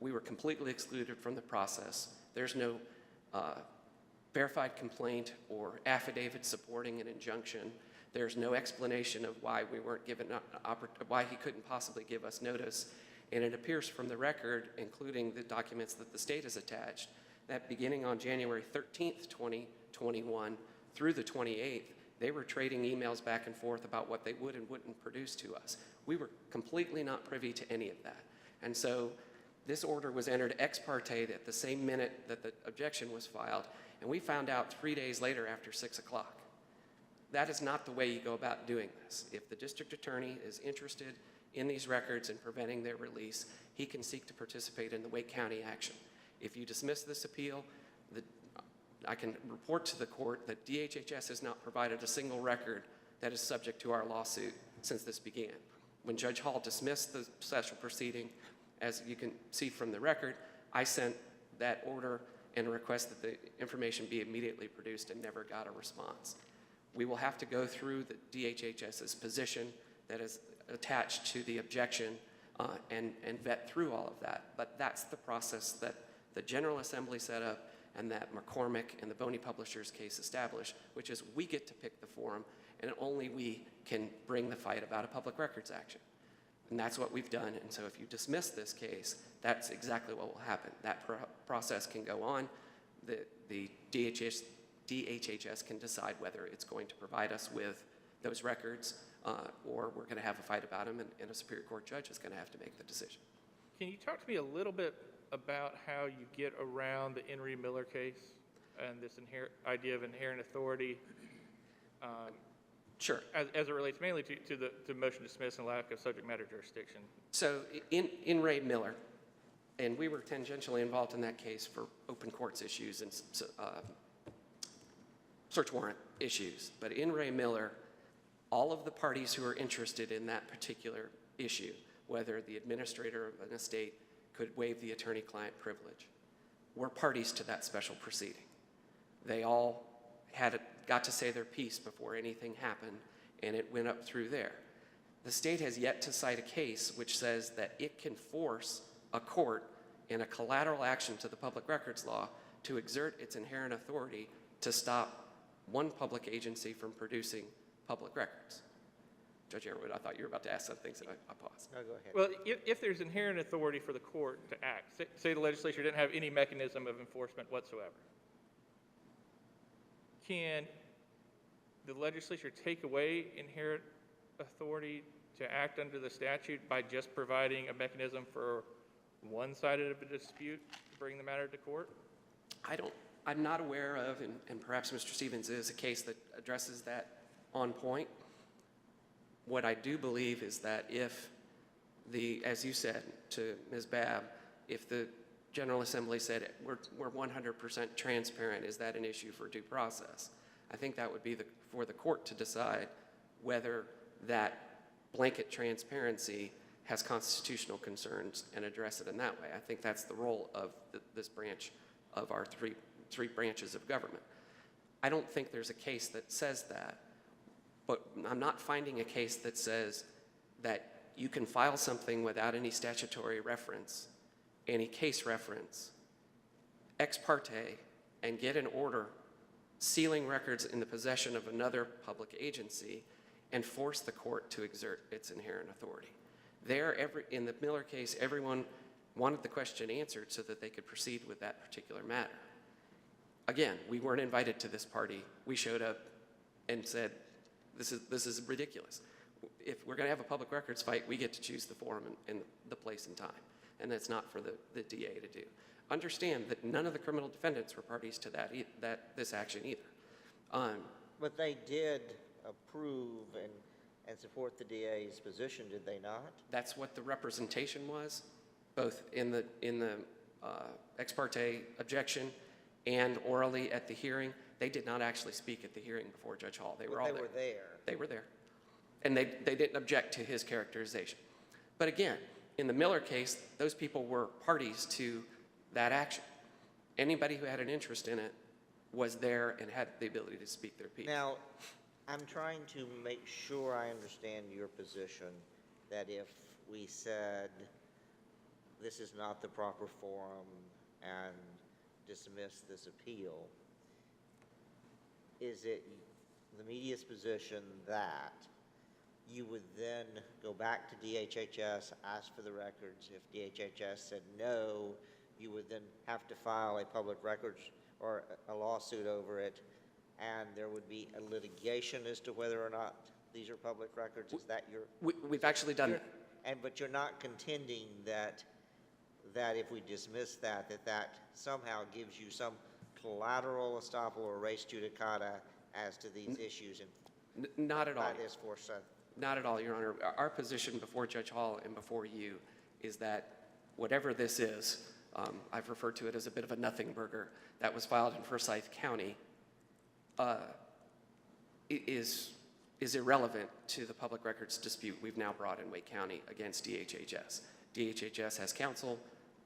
We were completely excluded from the process. There's no verified complaint or affidavit supporting an injunction. There's no explanation of why we weren't given, why he couldn't possibly give us notice. And it appears from the record, including the documents that the state has attached, that beginning on January 13th, 2021 through the 28th, they were trading emails back and forth about what they would and wouldn't produce to us. We were completely not privy to any of that. And so this order was entered ex parte at the same minute that the objection was filed, and we found out 3 days later after 6 o'clock. That is not the way you go about doing this. If the district attorney is interested in these records and preventing their release, he can seek to participate in the Wake County action. If you dismiss this appeal, I can report to the court that DHHS has not provided a single record that is subject to our lawsuit since this began. When Judge Hall dismissed the special proceeding, as you can see from the record, I sent that order and a request that the information be immediately produced and never got a response. We will have to go through the DHHS's position that is attached to the objection and vet through all of that. But that's the process that the General Assembly set up and that McCormick and the Boney Publishers case established, which is we get to pick the forum and only we can bring the fight about a public records action. And that's what we've done. And so if you dismiss this case, that's exactly what will happen. That process can go on. The DHHS can decide whether it's going to provide us with those records or we're going to have a fight about them, and a Superior Court judge is going to have to make the decision. Can you talk to me a little bit about how you get around the Henry Miller case and this idea of inherent authority Sure. as it relates mainly to the motion to dismiss and lack of subject matter jurisdiction? So in Ray Miller, and we were tangentially involved in that case for open courts issues and search warrant issues, but in Ray Miller, all of the parties who are interested in that particular issue, whether the administrator of an estate could waive the attorney-client privilege, were parties to that special proceeding. They all got to say their piece before anything happened, and it went up through there. The state has yet to cite a case which says that it can force a court in a collateral action to the public records law to exert its inherent authority to stop one public agency from producing public records. Judge Airwood, I thought you were about to ask something, so I paused. No, go ahead. Well, if there's inherent authority for the court to act, say the legislature didn't have any mechanism of enforcement whatsoever, can the legislature take away inherent authority to act under the statute by just providing a mechanism for one side of a dispute to bring the matter to court? I don't I'm not aware of, and perhaps Mr. Stevens is, a case that addresses that on point. What I do believe is that if as you said to Ms. Babb, if the General Assembly said we're 100% transparent, is that an issue for due process? I think that would be for the court to decide whether that blanket transparency has constitutional concerns and address it in that way. I think that's the role of this branch of our three branches of government. I don't think there's a case that says that, but I'm not finding a case that says that you can file something without any statutory reference, any case reference, ex parte, and get an order sealing records in the possession of another public agency and force the court to exert its inherent authority. In the Miller case, everyone wanted the question answered so that they could proceed with that particular matter. Again, we weren't invited to this party. We showed up and said, this is ridiculous. If we're going to have a public records fight, we get to choose the forum and the place and time, and that's not for the DA to do. Understand that none of the criminal defendants were parties to this action either. But they did approve and support the DA's position, did they not? That's what the representation was, both in the ex parte objection and orally at the hearing. They did not actually speak at the hearing before Judge Hall. They were all there. They were there. They were there. And they didn't object to his characterization. But again, in the Miller case, those people were parties to that action. Anybody who had an interest in it was there and had the ability to speak their piece. Now, I'm trying to make sure I understand your position that if we said this is not the proper forum and dismiss this appeal, is it the media's position that you would then go back to DHHS, ask for the records? If DHHS said no, you would then have to file a public records or a lawsuit over it, and there would be a litigation as to whether or not these are public records? Is that your... We've actually done that. But you're not contending that if we dismiss that somehow gives you some collateral estoppel or res judicata as to these issues? Not at all. By this force. Not at all, Your Honor. Our position before Judge Hall and before you is that whatever this is, I've referred to it as a bit of a nothing burger that was filed in Forsyth County, is irrelevant to the public records dispute we've now brought in Wake County against DHHS. DHHS has counsel.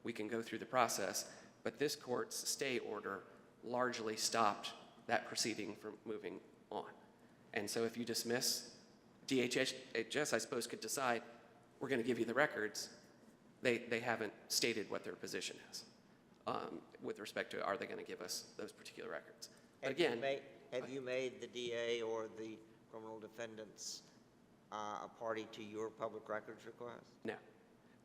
We can go through the process, but this court's stay order largely stopped that proceeding from moving on. And so if you dismiss, DHHS, I suppose, could decide, we're going to give you the records. They haven't stated what their position is with respect to, are they going to give us those particular records? But again, have you made the DA or the criminal defendants a party to your public records request? no.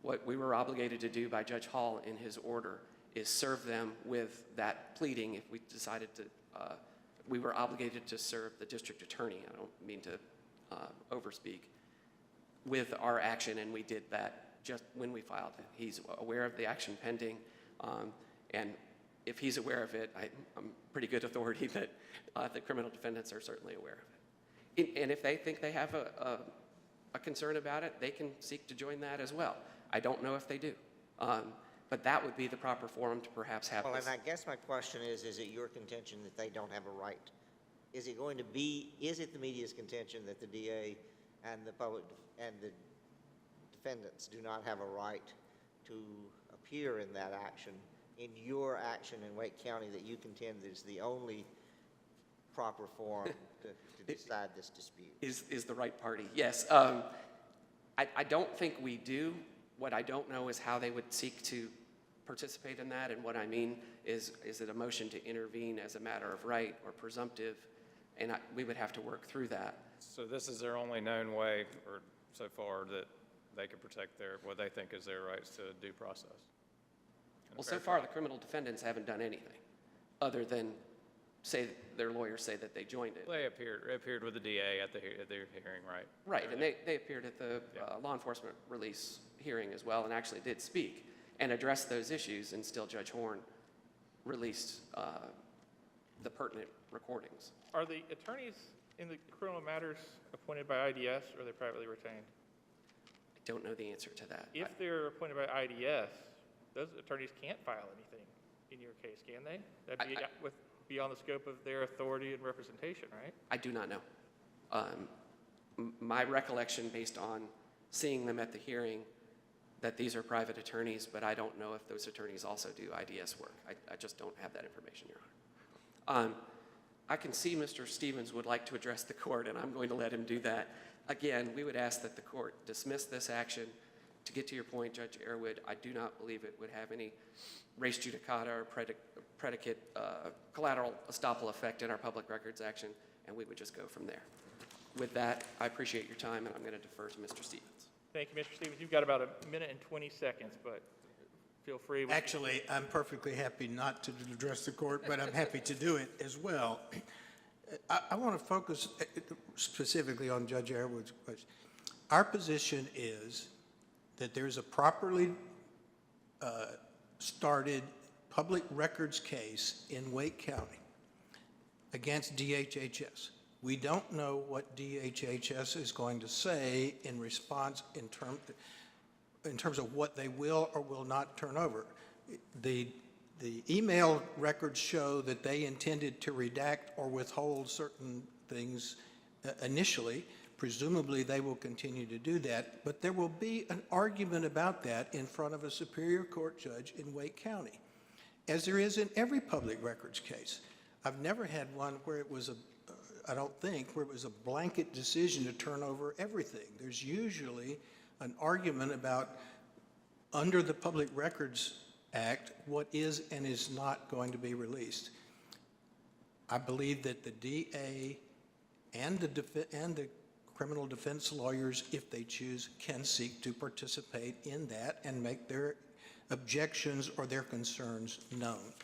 What we were obligated to do by Judge Hall in his order is serve them with that pleading. If we decided to, we were obligated to serve the district attorney, I don't mean to overspeak, with our action, and we did that just when we filed it. He's aware of the action pending, and if he's aware of it, I'm pretty good authority that the criminal defendants are certainly aware of it. And if they think they have a concern about it, they can seek to join that as well. I don't know if they do. But that would be the proper forum to perhaps have Well, this. and I guess my question is it your contention that they don't have a right? Is it the media's contention that the DA and the public and the defendants do not have a right to appear in that action, in your action in Wake County, that you contend is the only proper forum to decide this dispute? Is the right party? Yes. I don't think we do. What I don't know is how they would seek to participate in that, and what I mean is it a motion to intervene as a matter of right or presumptive, and we would have to work through that. So this is their only known way, or so far, that they can protect what they think is their rights to due process? Well, so far, the criminal defendants haven't done anything other than say their lawyers say that they joined it. They appeared with the DA at their hearing, right? Right, and they appeared at the law enforcement release hearing as well, and actually did speak and address those issues, and still Judge Horn released pertinent recordings. Are the attorneys in the criminal matters appointed by IDS, or are they privately retained? I don't know the answer to that. If they're appointed by IDS, those attorneys can't file anything in your case, can they? That'd be beyond the scope of their authority and representation, right? I do not know. My recollection, based on seeing them at the hearing, that these are private attorneys, but I don't know if those attorneys also do IDS work. I just don't have that information, Your Honor. I can see Mr. Stevens would like to address the court, and I'm going to let him do that. Again, we would ask that the court dismiss this action. To get to your point, Judge Airwood, I do not believe it would have any res judicata or predicate collateral estoppel effect in our public records action, and we would just go from there. With that, I appreciate your time, and I'm going to defer to Mr. Stevens. Thank you, Mr. Stevens. You've got about a minute and 20 seconds, but feel free. Actually, I'm perfectly happy not to address the court, but I'm happy to do it as well. I want to focus specifically on Judge Airwood's question. Our position is that there's a properly started public records case in Wake County against DHHS. We don't know what DHHS is going to say in response in terms of what they will or will not turn over. The email records show that they intended to redact or withhold certain things initially. Presumably, they will continue to do that, but there will be an argument about that in front of a Superior Court judge in Wake County, as there is in every public records case. I've never had one where it was I don't think, where it was a blanket decision to turn over everything. There's usually an argument about, under the Public Records Act, what is and is not going to be released. I believe that the DA and the criminal defense lawyers, if they choose, can seek to participate in that and make their objections or their concerns known.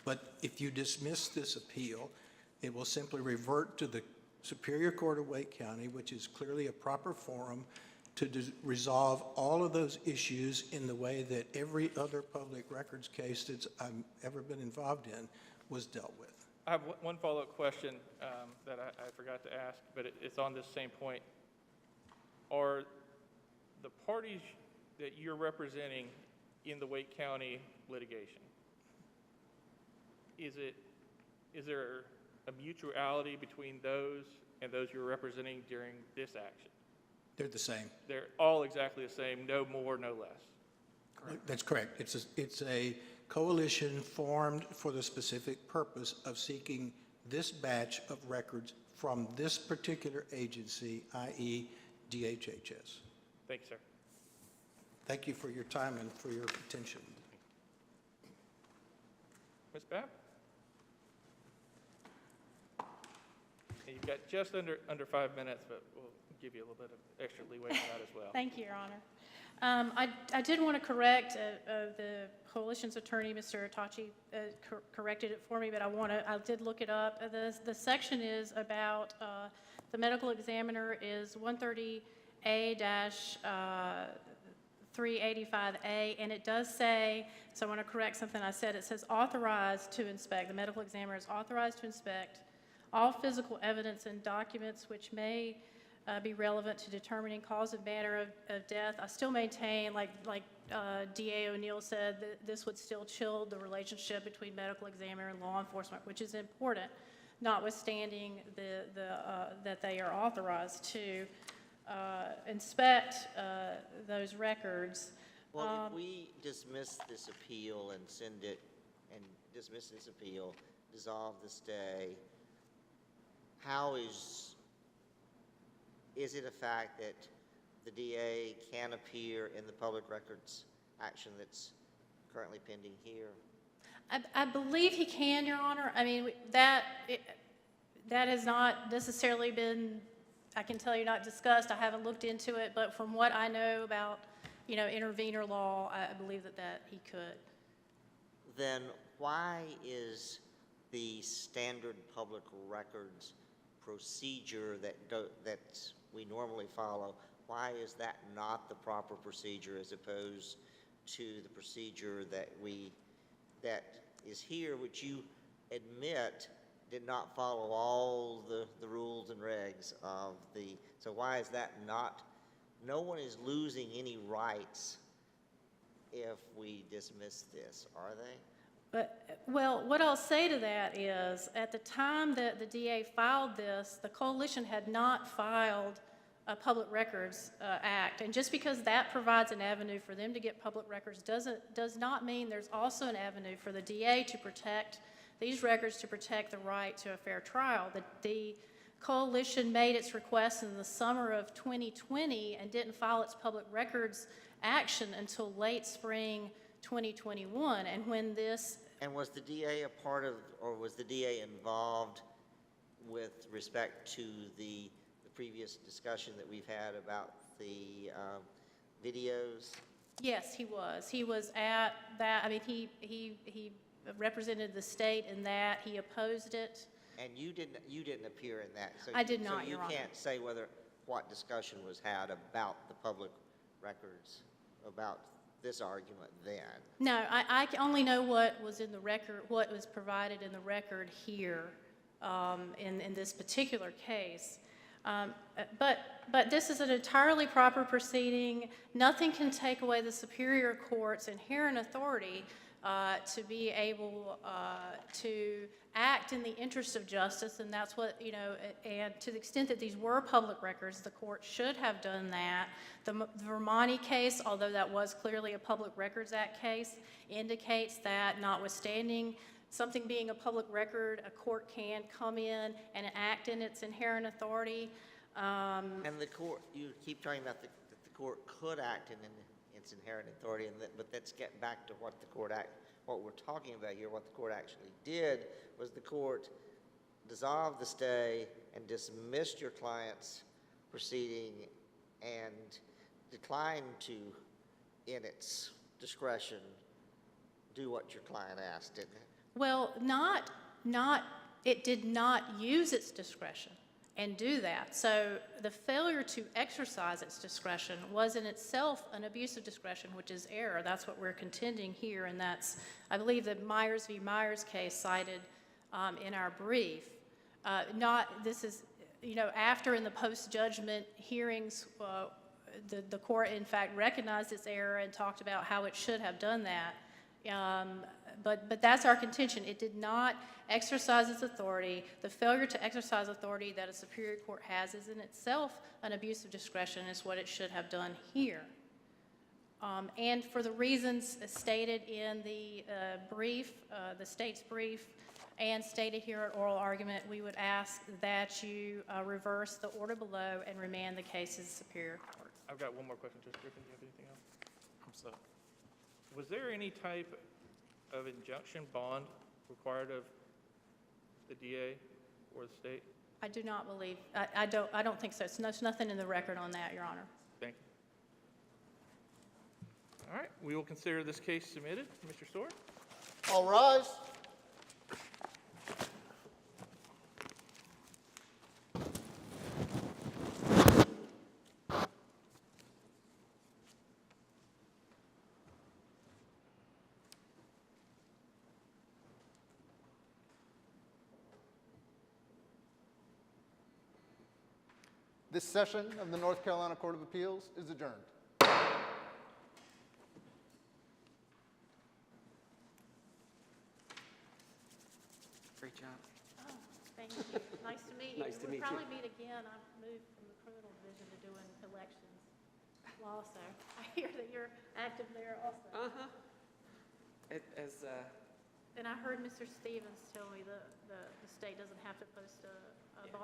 But if you dismiss this appeal, it will simply revert to the Superior Court of Wake County, which is clearly a proper forum to resolve all of those issues in the way that every other public records case that I've ever been involved in was dealt with. I have one follow-up question that I forgot to ask, but it's on this same point. Are the parties that you're representing in the Wake County litigation, is there a mutuality between those and those you're representing during this action? They're the same. They're all exactly the same, no more, no less. Correct. That's correct. It's a coalition formed for the specific purpose of seeking this batch of records from this particular agency, i.e. DHHS. Thank you, sir. Thank you for your time and for your attention. Ms. Babb? You've got just under 5 minutes, but we'll give you a little bit of extra leeway on that as well. Thank you, Your Honor. I did want to correct the coalition's attorney, Mr. Tachi, corrected it for me, but I did look it up. The section is about the medical examiner is 130A-385A, and it does say, so I want to correct something I said. It says authorized to inspect. The medical examiner is authorized to inspect all physical evidence and documents which may be relevant to determining cause and manner of death. I still maintain, like DA O'Neill said, that this would still chill the relationship between medical examiner and law enforcement, which is important, notwithstanding that they are authorized to inspect those records. Well, if we dismiss this appeal and dismiss this appeal, dissolve the stay, how is it a fact that the DA can appear in the public records action that's currently pending here? I believe he can, Your Honor. I mean, that has not necessarily been, I can tell you, not discussed. I haven't looked into it, but from what I know about, intervenor law, I believe that he could. Then why is the standard public records procedure that we normally follow, why is that not the proper procedure as opposed to the procedure that is here, which you admit did not follow all the rules and regs of the, so why is that not, no one is losing any rights if we dismiss this, are they? But, well, what I'll say to that is, at the time that the DA filed this, the coalition had not filed a Public Records Act. And just because that provides an avenue for them to get public records does not mean there's also an avenue for the DA to protect these records, to protect the right to a fair trial. The coalition made its request in the summer of 2020 and didn't file its public records action until late spring 2021. And when this... And was the DA a part of, or was the DA involved with respect to the previous discussion that we've had about the videos? Yes, he was. He was at that. I mean, he represented the state in that. He opposed it. And you didn't appear in that. So I did not, Your Honor. So you can't say what discussion was had about the public records, about this argument then. No, I only know what was in the record, what was provided in the record here in this particular case. But this is an entirely proper proceeding. Nothing can take away the Superior Court's inherent authority to be able to act in the interest of justice, and that's what, you know, and to the extent that these were public records, the court should have done that. The Vermonti case, although that was clearly a Public Records Act case, indicates that notwithstanding something being a public record, a court can come in and act in its inherent authority. And the court, you keep talking about that the court could act in its inherent authority, but let's get back to what what we're talking about here. What the court actually did was the court dissolved the stay and dismissed your client's proceeding and declined to, in its discretion, do what your client asked, didn't it? Well, it did not use its discretion and do that. So the failure to exercise its discretion was in itself an abuse of discretion, which is error. That's what we're contending here, and that's, I believe, the Myers v. Myers case cited in our brief. This is, you know, after in the post-judgment hearings, the court, in fact, recognized its error and talked about how it should have done that. But that's our contention. It did not exercise its authority. The failure to exercise authority that a superior court has is in itself an abuse of discretion, is what it should have done here. And for the reasons stated in the brief, the state's brief, and stated here at oral argument, we would ask that you reverse the order below and remand the case to the Superior Court. I've got one more question. Judge Griffin, do you have anything else? I'm sorry. Was there any type of injunction bond required of the DA or the state? I do not believe, I don't think so. There's nothing in the record on that, Your Honor. Thank you. All right, we will consider this case submitted. Mr. Stewart? All rise. This session of the North Carolina Court of Appeals is adjourned. Great job. Oh, thank you. Nice to meet you. Nice to meet you. We'll probably meet again. I've moved from the criminal division to doing elections law, so I hear that you're active there also. As And I heard Mr. Stevens tell me the state doesn't have to post a